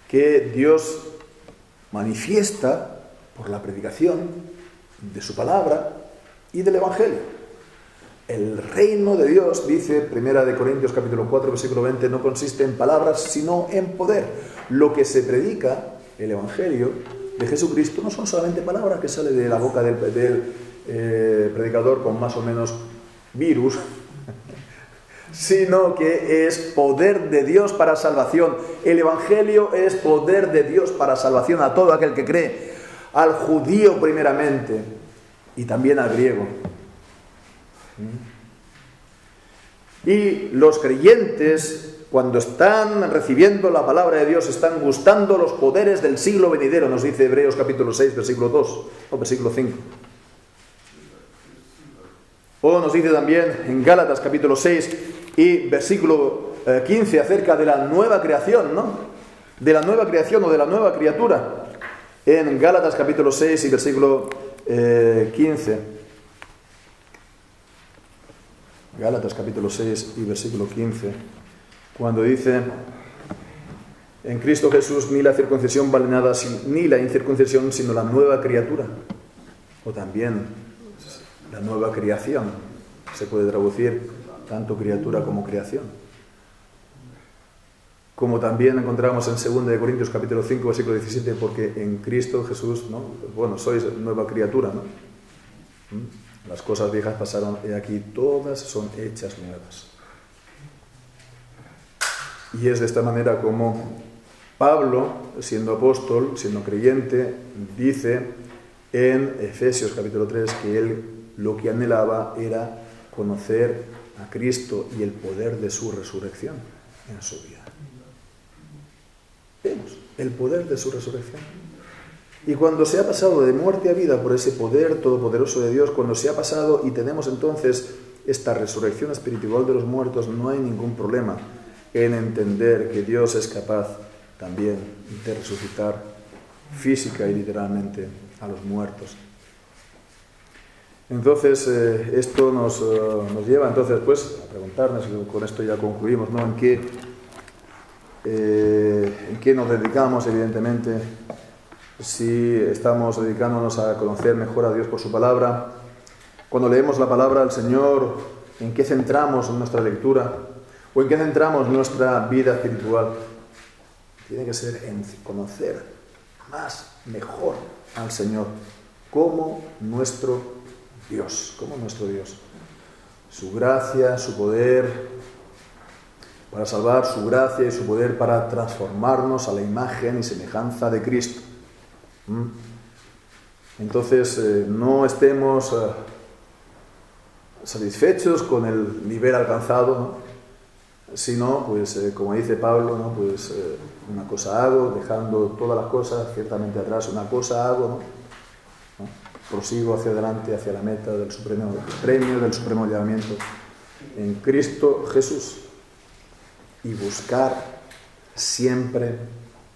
que Dios manifiesta por la predicación de su palabra y del Evangelio. El reino de Dios, dice 1 Corintios capítulo 4, versículo 20, no consiste en palabras, sino en poder. Lo que se predica, el Evangelio de Jesucristo, no son solamente palabras que salen de la boca del predicador con más o menos virus, sino que es poder de Dios para salvación. El Evangelio es poder de Dios para salvación a todo aquel que cree, al judío primeramente y también al griego. Y los creyentes, cuando están recibiendo la palabra de Dios, están gustando los poderes del siglo venidero, nos dice Hebreos capítulo 6, versículo 2 o versículo 5. O nos dice también en Gálatas capítulo 6 y versículo 15 acerca de la nueva creación, ¿no? De la nueva creación o de la nueva criatura. En Gálatas capítulo 6 y versículo 15. Gálatas capítulo 6 y versículo 15, cuando dice: en Cristo Jesús ni la circuncisión vale nada, ni la incircuncisión, sino la nueva criatura. O también la nueva creación. Se puede traducir tanto criatura como creación. Como también encontramos en 2 Corintios capítulo 5, versículo 17, porque en Cristo Jesús, ¿no? Bueno, sois nueva criatura, ¿no? Las cosas viejas pasaron, y aquí todas son hechas nuevas. Y es de esta manera como Pablo, siendo apóstol, siendo creyente, dice en Efesios capítulo 3 que él lo que anhelaba era conocer a Cristo y el poder de su resurrección en su vida. Vemos el poder de su resurrección. Y cuando se ha pasado de muerte a vida por ese poder todopoderoso de Dios, cuando se ha pasado y tenemos entonces esta resurrección espiritual de los muertos, no hay ningún problema en entender que Dios es capaz también de resucitar física y literalmente a los muertos. Entonces, esto nos lleva entonces pues a preguntarnos, y con esto ya concluimos, ¿no? ¿En qué nos dedicamos, evidentemente? Si estamos dedicándonos a conocer mejor a Dios por su palabra, cuando leemos la palabra del Señor, ¿en qué centramos nuestra lectura? ¿O en qué centramos nuestra vida espiritual? Tiene que ser en conocer más, mejor al Señor, como nuestro Dios, Su gracia, su poder para salvar, su gracia y su poder para transformarnos a la imagen y semejanza de Cristo. Entonces, no estemos satisfechos con el nivel alcanzado, ¿no? Sino, pues, como dice Pablo, ¿no? Pues, una cosa hago, dejando todas las cosas ciertamente atrás, una cosa hago, ¿no? Prosigo hacia adelante, hacia la meta del supremo premio, del supremo llamamiento en Cristo Jesús, y buscar siempre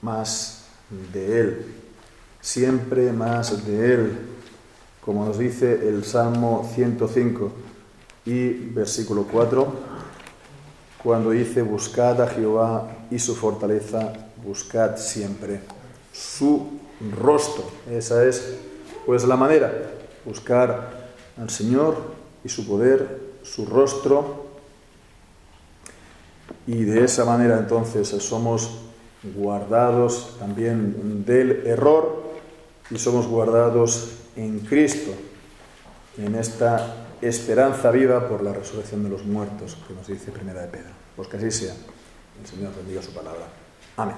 más de Él. Siempre más de Él, como nos dice el Salmo 105 y versículo 4. cuando dice: buscad a Jehová y su fortaleza, buscad siempre su rostro. Esa es pues la manera, buscar al Señor y su poder, su rostro, y de esa manera entonces somos guardados también del error y somos guardados en Cristo, en esta esperanza viva por la resurrección de los muertos, que nos dice Primera de Pedro. Pues que así sea. El Señor bendiga su palabra. Amén.